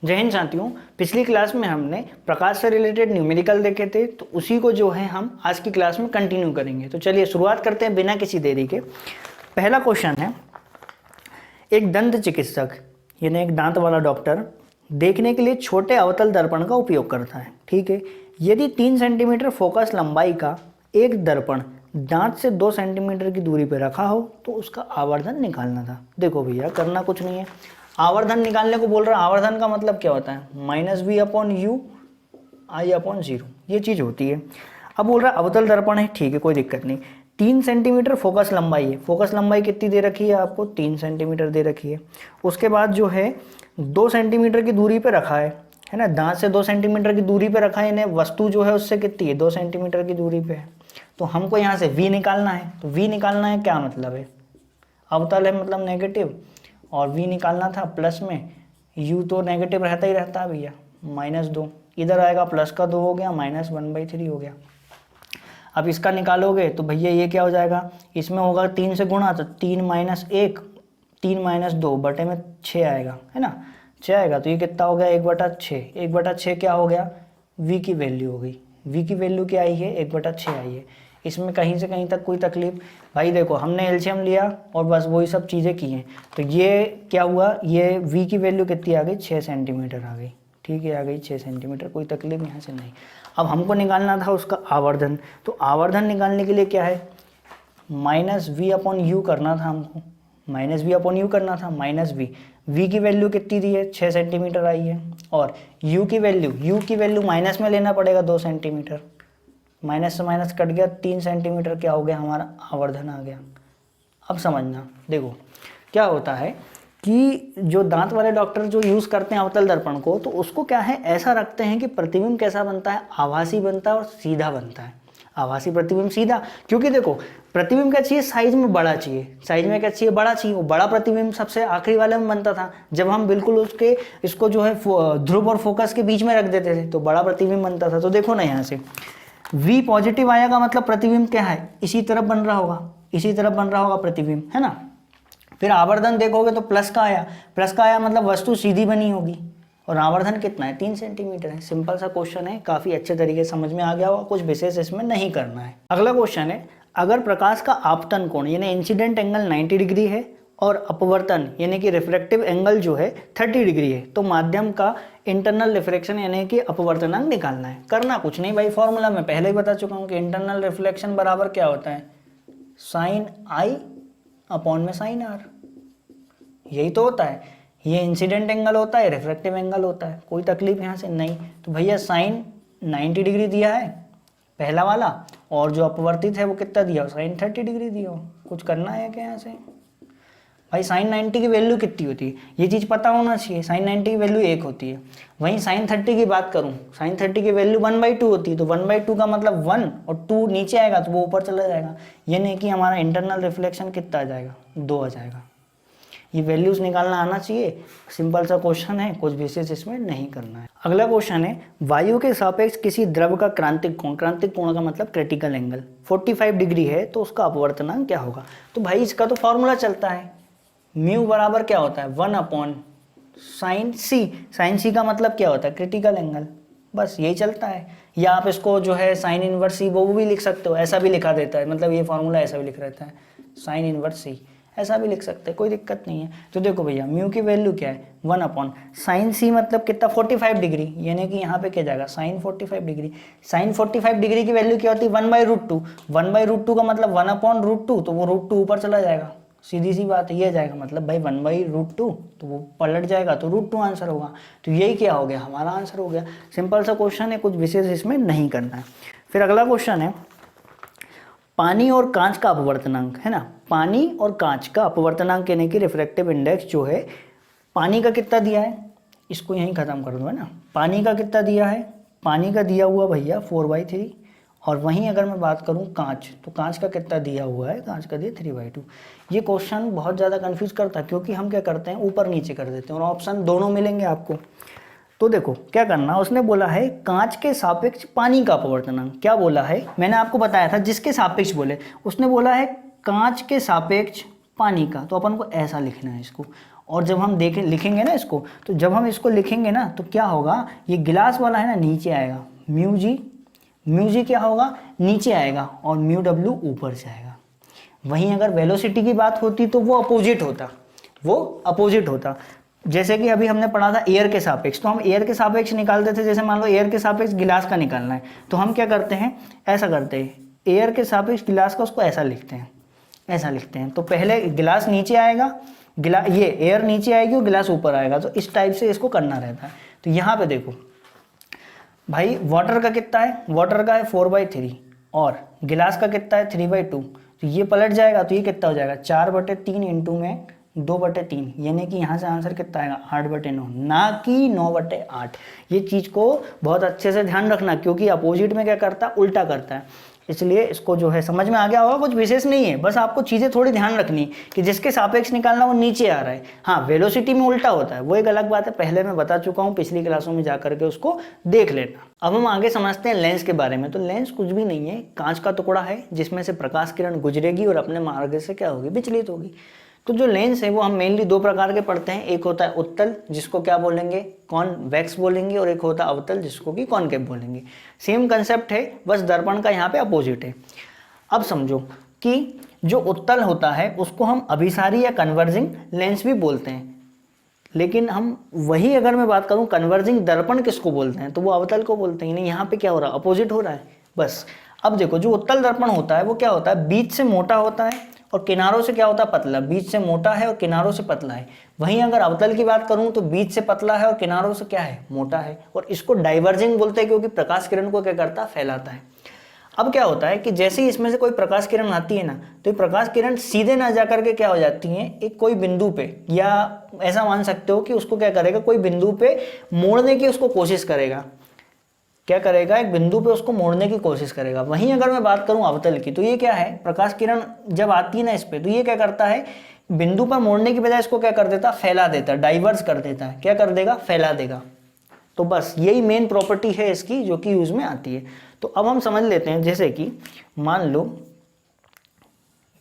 जय हिंद साथियों, पिछली क्लास में हमने प्रकाश से रिलेटेड न्यूमेरिकल देखे थे, तो उसी को जो है हम आज की क्लास में कंटिन्यू करेंगे। तो चलिए शुरुआत करते हैं बिना किसी देरी के। पहला क्वेश्चन है, एक दंत चिकित्सक यानी एक दांत वाला डॉक्टर देखने के लिए छोटे अवतल दर्पण का उपयोग करता है। ठीक है, यदि 3 सेंटीमीटर फोकस लंबाई का एक दर्पण दांत से 2 सेंटीमीटर की दूरी पर रखा हो तो उसका आवर्धन निकालना था। देखो भैया, करना कुछ नहीं है, आवर्धन निकालने को बोल रहा है। आवर्धन का मतलब क्या होता है? -v/u I/0, ये चीज़ होती है। अब बोल रहा है अवतल दर्पण है, ठीक है, कोई दिक्कत नहीं। 3 सेंटीमीटर फोकस लंबाई है। फोकस लंबाई कितनी दे रखी है आपको? 3 सेंटीमीटर दे रखी है। उसके बाद जो है 2 सेंटीमीटर की दूरी पे रखा है ना, दांत से 2 सेंटीमीटर की दूरी पे रखा है, यानी वस्तु जो है उससे कितनी है? 2 सेंटीमीटर की दूरी पे है। तो हमको यहाँ से v निकालना है। तो v निकालना है, क्या मतलब है? अवतल है मतलब नेगेटिव, और v निकालना था प्लस में। u तो नेगेटिव रहता ही रहता है भैया, -2 इधर आएगा, प्लस का 2 हो गया, -1/3 हो गया। अब इसका निकालोगे तो भैया ये क्या हो जाएगा? इसमें होगा 3 से गुणा, तो 3 - 1 3 - 2 बटे में 6 आएगा, है ना, 6 आएगा। तो ये कितना हो गया? 1/6। 1/6 क्या हो गया? v की वैल्यू हो गई। v की वैल्यू क्या आई है? 1/6 आई है। इसमें कहीं से कहीं तक कोई तकलीफ? भाई देखो, हमने एलसीएम लिया और बस वही सब चीज़ें की हैं। तो ये क्या हुआ? ये v की वैल्यू कितनी आ गई? 6 सेंटीमीटर आ गई। ठीक है, आ गई 6 सेंटीमीटर, कोई तकलीफ यहाँ से नहीं। अब हमको निकालना था उसका आवर्धन। तो आवर्धन निकालने के लिए क्या है? -v/u करना था हमको, -v/u करना था, -v। v की वैल्यू कितनी दी है? 6 सेंटीमीटर आई है। और u की वैल्यू माइनस में लेना पड़ेगा, 2 सेंटीमीटर। माइनस से माइनस कट गया, 3 सेंटीमीटर क्या हो गया? हमारा आवर्धन आ गया। अब समझना, देखो क्या होता है कि जो दांत वाले डॉक्टर जो यूज़ करते हैं अवतल दर्पण को, तो उसको क्या है, ऐसा रखते हैं कि प्रतिबिंब कैसा बनता है? आभासी बनता है और सीधा बनता है। आभासी प्रतिबिंब सीधा, क्योंकि देखो प्रतिबिंब क्या चाहिए? साइज में बड़ा चाहिए। साइज में क्या चाहिए? बड़ा चाहिए। वो बड़ा प्रतिबिंब सबसे आखिरी वाले में बनता था, जब हम बिल्कुल उसके इसको जो है ध्रुव और फोकस के बीच में रख देते थे तो बड़ा प्रतिबिंब बनता था। तो देखो ना, यहाँ से v पॉजिटिव आएगा मतलब प्रतिबिंब क्या है? इसी तरफ बन रहा होगा, इसी तरफ बन रहा होगा प्रतिबिंब, है ना। फिर आवर्धन देखोगे तो प्लस का आया, प्लस का आया मतलब वस्तु सीधी बनी होगी। और आवर्धन कितना है? 3 सेंटीमीटर है। सिंपल सा क्वेश्चन है, काफ़ी अच्छे तरीके से समझ में आ गया होगा, कुछ विशेष इसमें नहीं करना है। अगला क्वेश्चन है, अगर प्रकाश का आपतन कोण यानी इंसिडेंट एंगल 90 डिग्री है और अपवर्तन यानी कि रिफ्रैक्टिव एंगल जो है 30 डिग्री है, तो माध्यम का इंटरनल रिफ्लेक्शन यानी कि अपवर्तनांक निकालना है। करना कुछ नहीं भाई, फॉर्मूला मैं पहले ही बता चुका हूँ कि इंटरनल रिफ्लेक्शन बराबर क्या होता है? sin I/sin R। यही तो होता है। ये इंसिडेंट एंगल होता है, रिफ्रैक्टिव एंगल होता है, कोई तकलीफ यहाँ से नहीं। तो भैया साइन 90 डिग्री दिया है पहला वाला, और जो अपवर्तित है वो कितना दिया? साइन 30 डिग्री दिया हो। कुछ करना है क्या यहाँ से? भाई साइन 90 की वैल्यू कितनी होती है ये चीज़ पता होना चाहिए। साइन 90 की वैल्यू 1 होती है। वहीं साइन 30 की बात करूँ, साइन 30 की वैल्यू 1/2 होती है। तो 1/2 का मतलब 1 और 2 नीचे आएगा तो वो ऊपर चला जाएगा, यानी कि हमारा इंटरनल रिफ्लेक्शन कितना आ जाएगा? 2 आ जाएगा। ये वैल्यूज निकालना आना चाहिए। सिंपल सा क्वेश्चन है, कुछ विशेष इसमें नहीं करना है। अगला क्वेश्चन है, वायु के सापेक्ष किसी द्रव का क्रांतिक कोण, क्रांतिक कोण का मतलब क्रिटिकल एंगल 45 डिग्री है, तो उसका अपवर्तनांक क्या होगा? तो भाई इसका तो फॉर्मूला चलता है, म्यू बराबर क्या होता है? 1/sin c। साइन सी का मतलब क्या होता है? Critical angle. बस यही चलता है। या आप इसको जो है साइन इनवर्स सी वो भी लिख सकते हो, ऐसा भी लिखा देता है, मतलब ये फॉर्मूला ऐसा भी लिख रहता है, साइन इनवर्स सी ऐसा भी लिख सकते हैं, कोई दिक्कत नहीं है। तो देखो भैया, म्यू की वैल्यू क्या है? 1/sin c मतलब कितना? 45 डिग्री, यानी कि यहाँ पे क्या जाएगा? Sine 45 degree. साइन 45 डिग्री की वैल्यू क्या होती है? 1/√2। 1/√2 का मतलब 1/√2, तो वो √2 ऊपर चला जाएगा, सीधी सी बात है, ये जाएगा मतलब भाई 1/√2, तो वो पलट जाएगा तो √2 आंसर होगा। तो यही क्या हो गया? हमारा आंसर हो गया। सिंपल सा क्वेश्चन है, कुछ विशेष इसमें नहीं करना है। फिर अगला क्वेश्चन है, पानी और कांच का अपवर्तनांक, है ना। पानी और कांच का अपवर्तनांक यानी कि रिफ्रैक्टिव इंडेक्स जो है, पानी का कितना दिया है? इसको यहीं ख़त्म कर दो, है ना। पानी का कितना दिया है? पानी का दिया हुआ भैया 4/3। और वहीं अगर मैं बात करूं कांच, तो कांच का कितना दिया हुआ है? कांच का दिया 3/2। ये क्वेश्चन बहुत ज़्यादा कंफ्यूज करता है, क्योंकि हम क्या करते हैं, ऊपर नीचे कर देते हैं और ऑप्शन दोनों मिलेंगे आपको। तो देखो क्या करना, उसने बोला है कांच के सापेक्ष पानी का अपवर्तनांक। क्या बोला है? मैंने आपको बताया था जिसके सापेक्ष बोले, उसने बोला है कांच के सापेक्ष पानी का, तो अपन को ऐसा लिखना है इसको। और जब हम देखें लिखेंगे ना इसको, तो जब हम इसको लिखेंगे ना तो क्या होगा, ये गिलास वाला है ना नीचे आएगा, म्यू जी क्या होगा, नीचे आएगा और म्यू डब्ल्यू ऊपर से आएगा। वहीं अगर वेलोसिटी की बात होती तो वो अपोजिट होता। जैसे कि अभी हमने पढ़ा था एयर के सापेक्ष, तो हम एयर के सापेक्ष निकालते थे। जैसे मान लो एयर के सापेक्ष गिलास का निकालना है, तो हम क्या करते हैं, ऐसा करते हैं, एयर के सापेक्ष गिलास का उसको ऐसा लिखते हैं। तो पहले गिलास नीचे आएगा, ये एयर नीचे आएगी और गिलास ऊपर आएगा, तो इस टाइप से इसको करना रहता है। तो यहाँ पे देखो भाई, वाटर का कितना है, वाटर का है 4/3 और गिलास का कितना है 3/2, तो ये पलट जाएगा, तो ये कितना हो जाएगा 4/3 इंटू में 2/3, यानी कि यहाँ से आंसर कितना आएगा 8/9, ना कि 9/8। ये चीज़ को बहुत अच्छे से ध्यान रखना, क्योंकि अपोजिट में क्या करता है, उल्टा करता है। इसलिए इसको जो है समझ में आ गया होगा, कुछ विशेष नहीं है, बस आपको चीज़ें थोड़ी ध्यान रखनी कि जिसके सापेक्ष निकालना वो नीचे आ रहा है। हाँ, वेलोसिटी में उल्टा होता है, वो एक अलग बात है, पहले मैं बता चुका हूँ, पिछली क्लासों में जा करके उसको देख लेना। अब हम आगे समझते हैं लेंस के बारे में। तो लेंस कुछ भी नहीं है, कांच का टुकड़ा है जिसमें से प्रकाश किरण गुजरेगी और अपने मार्ग से क्या होगी, विचलित होगी। तो जो लेंस है वो हम मेनली दो प्रकार के पढ़ते हैं, एक होता है उत्तल जिसको क्या बोलेंगे, कॉन्वेक्स बोलेंगे, और एक होता है अवतल जिसको कि कॉनकेव बोलेंगे। सेम कंसेप्ट है, बस दर्पण का यहाँ पे अपोजिट है। अब समझो कि जो उत्तल होता है उसको हम अभिसारी या कन्वर्जिंग लेंस भी बोलते हैं, लेकिन हम वही अगर मैं बात करूँ कन्वर्जिंग दर्पण किसको बोलते हैं, तो वो अवतल को बोलते हैं। नहीं, यहाँ पे क्या हो रहा है, अपोजिट हो रहा है बस। अब देखो, जो उत्तल दर्पण होता है वो क्या होता है, बीच से मोटा होता है और किनारों से क्या होता है, पतला। बीच से मोटा है और किनारों से पतला है। वहीं अगर अवतल की बात करूं तो बीच से पतला है और किनारों से क्या है, मोटा है। और इसको डाइवर्जिंग बोलते हैं, क्योंकि प्रकाश किरण को क्या करता है, फैलाता है। अब क्या होता है कि जैसे ही इसमें से कोई प्रकाश किरण आती है ना, तो ये प्रकाश किरण सीधे ना जा करके क्या हो जाती है, एक कोई बिंदु पे, या ऐसा मान सकते हो कि उसको क्या करेगा, कोई बिंदु पे मोड़ने की उसको कोशिश करेगा। क्या करेगा, एक बिंदु पे उसको मोड़ने की कोशिश करेगा। वहीं अगर मैं बात करूं अवतल की, तो ये क्या है, प्रकाश किरण जब आती है ना इस पे, तो ये क्या करता है, बिंदु पर मोड़ने की बजाय इसको क्या कर देता, फैला देता, डाइवर्स कर देता है। क्या कर देगा, फैला देगा। तो बस यही मेन प्रॉपर्टी है इसकी जो कि यूज में आती है। तो अब हम समझ लेते हैं, जैसे कि मान लो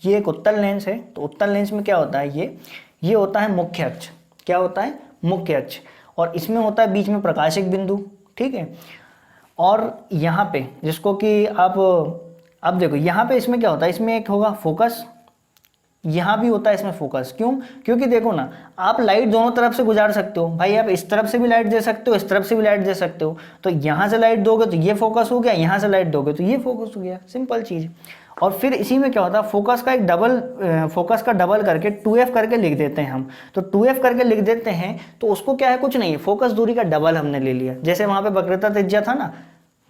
ये एक उत्तल लेंस है, तो उत्तल लेंस में क्या होता है, ये होता है मुख्य अक्ष। क्या होता है, मुख्य अक्ष, और इसमें होता है बीच में प्रकाशिक बिंदु, ठीक है। और यहाँ पे जिसको कि आप अब देखो, यहाँ पे इसमें क्या होता है, इसमें एक होगा फोकस, यहाँ भी होता है इसमें फोकस। क्यों, क्योंकि देखो ना, आप लाइट दोनों तरफ से गुजार सकते हो भाई, आप इस तरफ से भी लाइट दे सकते हो, इस तरफ से भी लाइट दे सकते हो। तो यहाँ से लाइट दोगे तो ये फोकस हो गया, यहाँ से लाइट दोगे तो ये फोकस हो गया, सिंपल चीज़। और फिर इसी में क्या होता है, फोकस का एक फोकस का डबल करके 2f करके लिख देते हैं हम। तो 2f करके लिख देते हैं, तो उसको क्या है, कुछ नहीं है, फोकस दूरी का डबल हमने ले लिया। जैसे वहाँ पे वक्रता त्रिज्या था ना,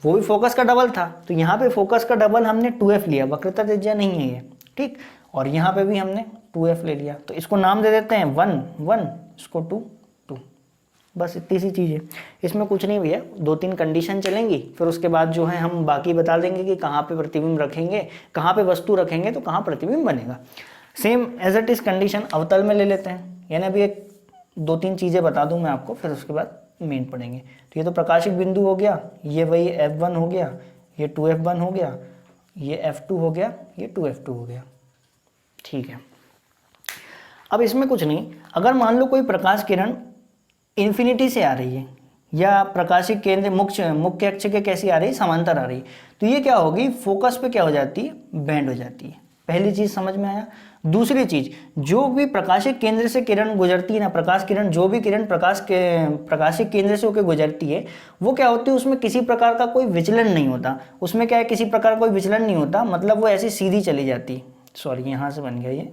वो भी फोकस का डबल था, तो यहाँ पे फोकस का डबल हमने 2f लिया, वक्रता त्रिज्या नहीं है ये, ठीक। और यहाँ पे भी हमने 2f ले लिया, तो इसको नाम दे देते हैं 1, इसको 2। बस इतनी सी चीज़ है, इसमें कुछ नहीं भैया। 2-3 कंडीशन चलेंगी, फिर उसके बाद जो है हम बाकी बता देंगे कि कहाँ पे प्रतिबिंब रखेंगे, कहाँ पे वस्तु रखेंगे, तो कहाँ प्रतिबिंब बनेगा। Same as it is condition अवतल में ले लेते हैं, यानी अभी एक 2-3 चीज़ें बता दूँ मैं आपको, फिर उसके बाद मेन पढ़ेंगे। तो ये तो प्रकाशिक बिंदु हो गया, ये वही F1 हो गया, ये 2F1 हो गया, ये F2 हो गया, ये 2F2 हो गया, ठीक है। अब इसमें कुछ नहीं, अगर मान लो कोई प्रकाश किरण इन्फिनिटी से आ रही है, या प्रकाशिक केंद्र मुख्य अक्ष के कैसी आ रही है, समांतर आ रही है, तो ये क्या होगी, फोकस पे क्या हो जाती है, बैंड हो जाती है। पहली चीज समझ में आया। दूसरी चीज, जो भी प्रकाशिक केंद्र से किरण गुजरती है ना, प्रकाश किरण, जो भी किरण प्रकाशिक केंद्र से होकर गुजरती है, वो क्या होती है, उसमें किसी प्रकार का कोई विचलन नहीं होता। उसमें क्या है, किसी प्रकार का कोई विचलन नहीं होता, मतलब वो ऐसी सीधी चली जाती है। सॉरी, यहाँ से बन गया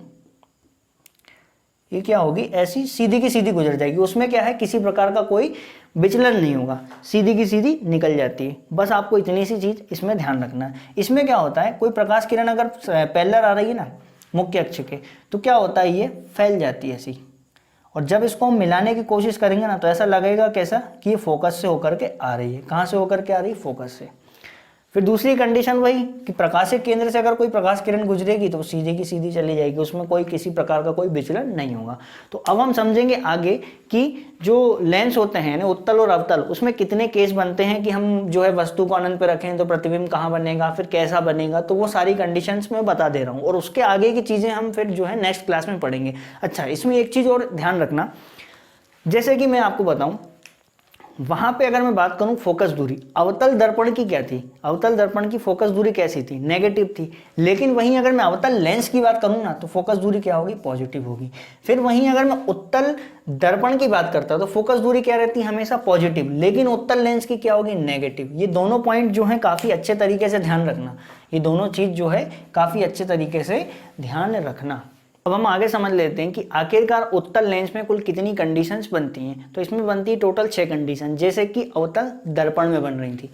ये क्या होगी, ऐसी सीधी की सीधी गुजर जाएगी। उसमें क्या है, किसी प्रकार का कोई विचलन नहीं होगा, सीधी की सीधी निकल जाती है। बस आपको इतनी सी चीज इसमें ध्यान रखना है। इसमें क्या होता है, कोई प्रकाश किरण अगर पैरेलल आ रही है ना मुख्य अक्ष के, तो क्या होता है, ये फैल जाती है ऐसी। और जब इसको हम मिलाने की कोशिश करेंगे ना, तो ऐसा लगेगा कैसा कि ये फोकस से होकर के आ रही है। कहाँ से होकर के आ रही है, फोकस से। फिर दूसरी कंडीशन वही कि प्रकाशिक केंद्र से अगर कोई प्रकाश किरण गुजरेगी तो सीधे की सीधी चली जाएगी, उसमें कोई किसी प्रकार का कोई विचलन नहीं होगा। तो अब हम समझेंगे आगे कि जो लेंस होते हैं ना उत्तल और अवतल, उसमें कितने केस बनते हैं कि हम जो है वस्तु को अनंत पे रखें तो प्रतिबिंब कहाँ बनेगा, फिर कैसा बनेगा, तो वो सारी कंडीशंस मैं बता दे रहा हूँ और उसके आगे की चीज़ें हम फिर जो है नेक्स्ट क्लास में पढ़ेंगे। अच्छा, इसमें एक चीज़ और ध्यान रखना, जैसे कि मैं आपको बताऊं वहां पे अगर मैं बात करूं फोकस दूरी, अवतल दर्पण की क्या थी, अवतल दर्पण की फोकस दूरी कैसी थी, नेगेटिव थी। लेकिन वहीं अगर मैं अवतल लेंस की बात करूं ना तो फोकस दूरी क्या होगी, पॉजिटिव होगी। फिर वहीं अगर मैं उत्तल दर्पण की बात करता हूं तो फोकस दूरी क्या रहती है, हमेशा पॉजिटिव, लेकिन उत्तल लेंस की क्या होगी, नेगेटिव। ये दोनों पॉइंट जो है काफी अच्छे तरीके से ध्यान रखना, ये दोनों चीज जो है काफी अच्छे तरीके से ध्यान रखना। अब हम आगे समझ लेते हैं कि आखिरकार उत्तल लेंस में कुल कितनी कंडीशंस बनती हैं। तो इसमें बनती है टोटल 6 कंडीशन, जैसे कि अवतल दर्पण में बन रही थी।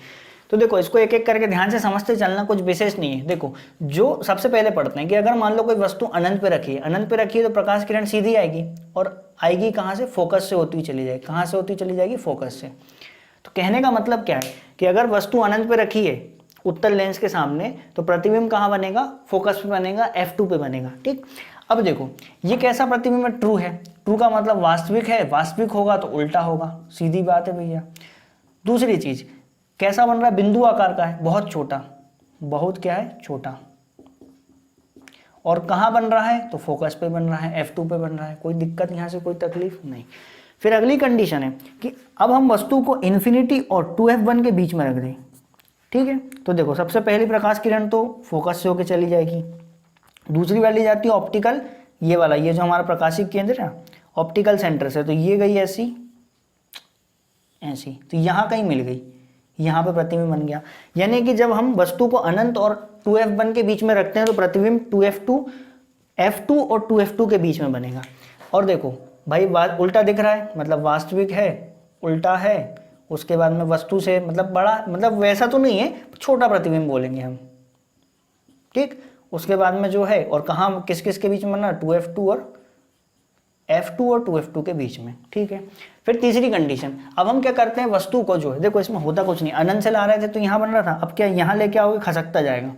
तो देखो इसको एक एक करके ध्यान से समझते चलना, कुछ विशेष नहीं है। देखो जो सबसे पहले पढ़ते हैं कि अगर मान लो कोई वस्तु अनंत पे रखी है, अनंत पे रखी है तो प्रकाश किरण सीधी आएगी और आएगी कहाँ से, फोकस से होती हुई चली जाएगी। कहाँ से होती हुई चली जाएगी, फोकस से। तो कहने का मतलब क्या है कि अगर वस्तु अनंत पे रखी है उत्तल लेंस के सामने तो प्रतिबिंब कहाँ बनेगा, फोकस पे बनेगा, F2 पे बनेगा। ठीक, अब देखो ये कैसा प्रतिबिंब है, ट्रू है। ट्रू का मतलब वास्तविक है, वास्तविक होगा तो उल्टा होगा, सीधी बात है भैया। दूसरी चीज कैसा बन रहा है, बिंदु आकार का है, बहुत छोटा, बहुत क्या है, छोटा। और कहाँ बन रहा है, तो फोकस पे बन रहा है, F2 पे बन रहा है। कोई दिक्कत यहाँ से, कोई तकलीफ नहीं। फिर अगली कंडीशन है कि अब हम वस्तु को इन्फिनिटी और 2F1 के बीच में रख दें। ठीक है, तो देखो सबसे पहली प्रकाश किरण तो फोकस से होकर चली जाएगी। दूसरी वाली जाती है ऑप्टिकल, ये वाला, ये जो हमारा प्रकाशिक केंद्र है ऑप्टिकल सेंटर से, तो ये गई ऐसी ऐसी, तो यहाँ कहीं मिल गई, यहाँ पे प्रतिबिंब बन गया। यानी कि जब हम वस्तु को अनंत और 2F1 के बीच में रखते हैं तो प्रतिबिंब F2 और 2F2 के बीच में बनेगा। और देखो भाई बात उल्टा दिख रहा है, मतलब वास्तविक है, उल्टा है, उसके बाद में वस्तु से मतलब बड़ा, मतलब वैसा तो नहीं है, छोटा प्रतिबिंब बोलेंगे हम। ठीक, उसके बाद में जो है और कहाँ किस किस के बीच में बना, 2F2 और F2 और 2F2 के बीच में। ठीक है, फिर तीसरी कंडीशन, अब हम क्या करते हैं वस्तु को जो है, देखो इसमें होता कुछ नहीं, अनंत से ला रहे थे तो यहाँ बन रहा था, अब क्या यहाँ लेके आओगे, खसकता जाएगा।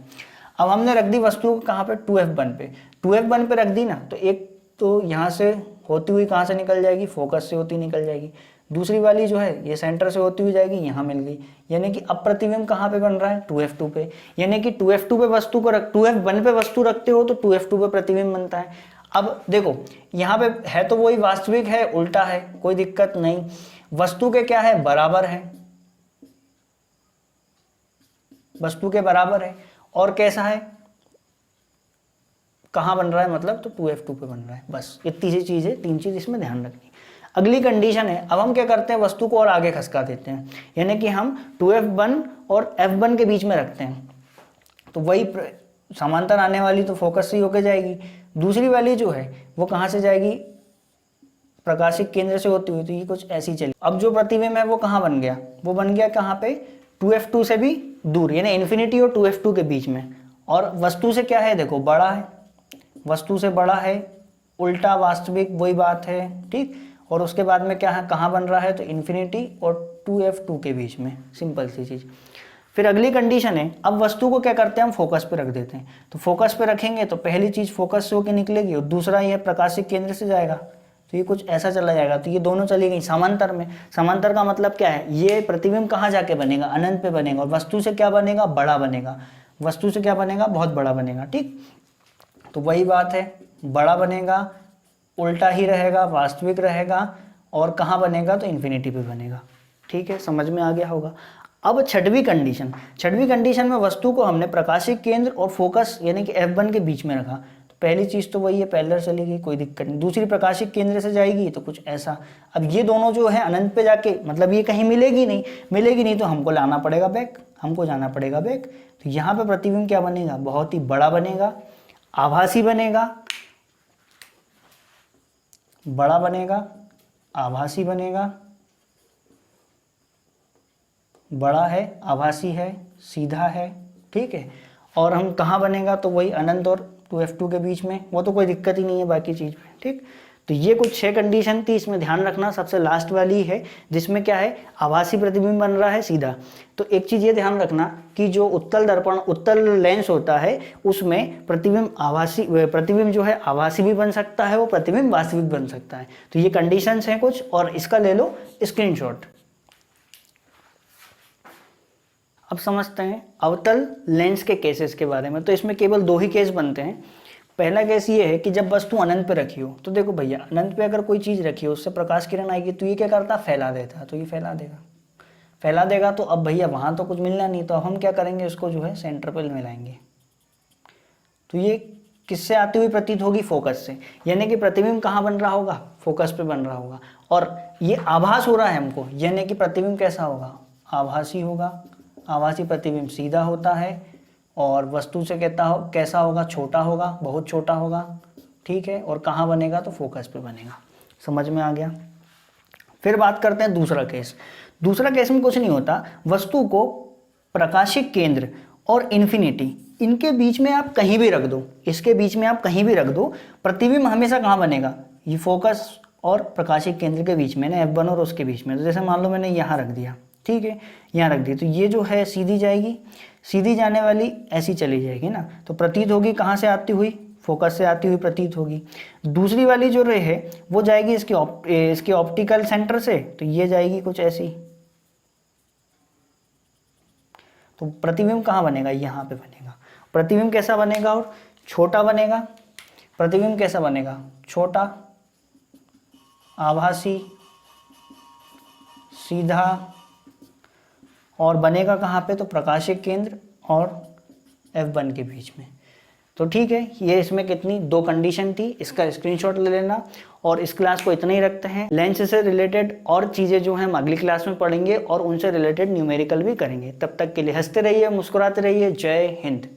अब हमने रख दी वस्तु को कहाँ पे, 2F1 पे। 2F1 पे रख दी ना तो एक तो यहाँ से होती हुई कहाँ से निकल जाएगी, फोकस से होती निकल जाएगी। दूसरी वाली जो है ये सेंटर से होती हुई जाएगी, यहाँ मिल गई। यानी कि अब प्रतिबिंब कहाँ पे बन रहा है, 2F2 पे। यानी कि 2F2 पे वस्तु को 2F1 पे वस्तु रखते हो तो 2F2 पे प्रतिबिंब बनता है। अब देखो यहाँ पे है तो वही वास्तविक है, उल्टा है, कोई दिक्कत नहीं। वस्तु के क्या है, बराबर है, वस्तु के बराबर है। और कैसा है, कहाँ बन रहा है, मतलब तो 2F2 पे बन रहा है। बस इतनी सी चीज है, 3 चीज इसमें ध्यान रखनी। अगली कंडीशन है, अब हम क्या करते हैं वस्तु को और आगे खसका देते हैं, यानी कि हम 2F1 और F1 के बीच में रखते हैं। तो वही समांतर आने वाली तो फोकस से होकर जाएगी, दूसरी वाली जो है वो कहाँ से जाएगी, प्रकाशिक केंद्र से होती हुई, तो ये कुछ ऐसी चली। अब जो प्रतिबिंब है वो कहाँ बन गया, वो बन गया कहाँ पे, 2F2 से भी दूर, यानी इन्फिनिटी और 2F2 के बीच में। और वस्तु से क्या है, देखो बड़ा है, वस्तु से बड़ा है, उल्टा वास्तविक, वही बात है। ठीक, और उसके बाद में क्या है, कहाँ बन रहा है, तो इन्फिनिटी और 2F2 के बीच में, सिंपल सी चीज़। फिर अगली कंडीशन है, अब वस्तु को क्या करते हैं हम फोकस पे रख देते हैं। तो फोकस पे रखेंगे तो पहली चीज़ फोकस से होकर निकलेगी और दूसरा ये प्रकाशिक केंद्र से जाएगा, तो ये कुछ ऐसा चला जाएगा। तो ये दोनों चली गई समांतर में। समांतर का मतलब क्या है, ये प्रतिबिंब कहाँ जाके बनेगा, अनंत पे बनेगा, और वस्तु से क्या बनेगा, बड़ा बनेगा। वस्तु से क्या बनेगा, बहुत बड़ा बनेगा। ठीक, तो वही बात है, बड़ा बनेगा, उल्टा ही रहेगा, वास्तविक रहेगा, और कहाँ बनेगा, तो इन्फिनिटी पे बनेगा। ठीक है, समझ में आ गया होगा। अब छठवीं कंडीशन में वस्तु को हमने प्रकाशिक केंद्र और फोकस यानी कि F1 के बीच में रखा। तो पहली चीज़ तो वही है, पैरेलल चलेगी, कोई दिक्कत नहीं। दूसरी प्रकाशिक केंद्र से जाएगी तो कुछ ऐसा। अब ये दोनों जो है अनंत पे जाके, मतलब ये कहीं मिलेगी नहीं तो हमको लाना पड़ेगा बैक, हमको जाना पड़ेगा बैक। तो यहाँ पे प्रतिबिंब क्या बनेगा, बहुत ही बड़ा बनेगा, आभासी बनेगा, बड़ा बनेगा, आभासी बनेगा, बड़ा है, आभासी है, सीधा है। ठीक है, और हम कहाँ बनेगा, तो वही अनंत और 2F2 के बीच में, वो तो कोई दिक्कत ही नहीं है बाकी चीज़ में। ठीक, तो ये कुछ 6 कंडीशन थी, इसमें ध्यान रखना सबसे लास्ट वाली है जिसमें क्या है, आभासी प्रतिबिंब बन रहा है सीधा। तो एक चीज़ ये ध्यान रखना कि जो उत्तल लेंस होता है उसमें प्रतिबिंब जो है आभासी भी बन सकता है, वो प्रतिबिंब वास्तविक बन सकता है। तो ये कंडीशंस हैं कुछ, और इसका ले लो स्क्रीनशॉट। अब समझते हैं अवतल लेंस के केसेस के बारे में। तो इसमें केवल 2 ही केस बनते हैं। पहला केस ये है कि जब वस्तु अनंत पे रखी हो, तो देखो भैया अनंत पे अगर कोई चीज़ रखी हो उससे प्रकाश किरण आएगी तो ये क्या करता, फैला देता। तो ये फैला देगा तो अब भैया वहाँ तो कुछ मिलना नहीं, तो अब हम क्या करेंगे, उसको जो है सेंटर पे मिलाएंगे। तो ये किससे आती हुई प्रतीत होगी, फोकस से, यानी कि प्रतिबिंब कहाँ बन रहा होगा, फोकस पे बन रहा होगा। और ये आभास हो रहा है हमको, यानी कि प्रतिबिंब कैसा होगा, आभासी होगा। आभासी प्रतिबिंब सीधा होता है और वस्तु से कैसा होगा, छोटा होगा, बहुत छोटा होगा, ठीक है। और कहाँ बनेगा, तो फोकस पे बनेगा। समझ में आ गया। फिर बात करते हैं दूसरा केस। दूसरा केस में कुछ नहीं होता, वस्तु को प्रकाशिक केंद्र और इन्फिनिटी इनके बीच में आप कहीं भी रख दो, इसके बीच में आप कहीं भी रख दो, प्रतिबिंब हमेशा कहाँ बनेगा, ये फोकस और प्रकाशिक केंद्र के बीच में ना, F1 और उसके बीच में। तो जैसे मान लो मैंने यहाँ रख दिया, ठीक है, यहाँ रख दी, तो ये जो है सीधी जाएगी, सीधी जाने वाली ऐसी चली जाएगी ना, तो प्रतीत होगी कहाँ से आती हुई, फोकस से आती हुई प्रतीत होगी। दूसरी वाली जो रे है वो जाएगी इसके ऑप्टिकल सेंटर से, तो ये जाएगी कुछ ऐसी। तो प्रतिबिंब कहाँ बनेगा, यहाँ पे बनेगा। प्रतिबिंब कैसा बनेगा, और छोटा बनेगा। प्रतिबिंब कैसा बनेगा, छोटा, आभासी, सीधा, और बनेगा कहाँ पे, तो प्रकाशिक केंद्र और F1 के बीच में। तो ठीक है, ये इसमें कितनी 2 कंडीशन थी, इसका स्क्रीनशॉट ले लेना। और इस क्लास को इतना ही रखते हैं। लेंस से रिलेटेड और चीज़ें जो हैं हम अगली क्लास में पढ़ेंगे और उनसे रिलेटेड न्यूमेरिकल भी करेंगे। तब तक के लिए हंसते रहिए, मुस्कुराते रहिए। जय हिंद।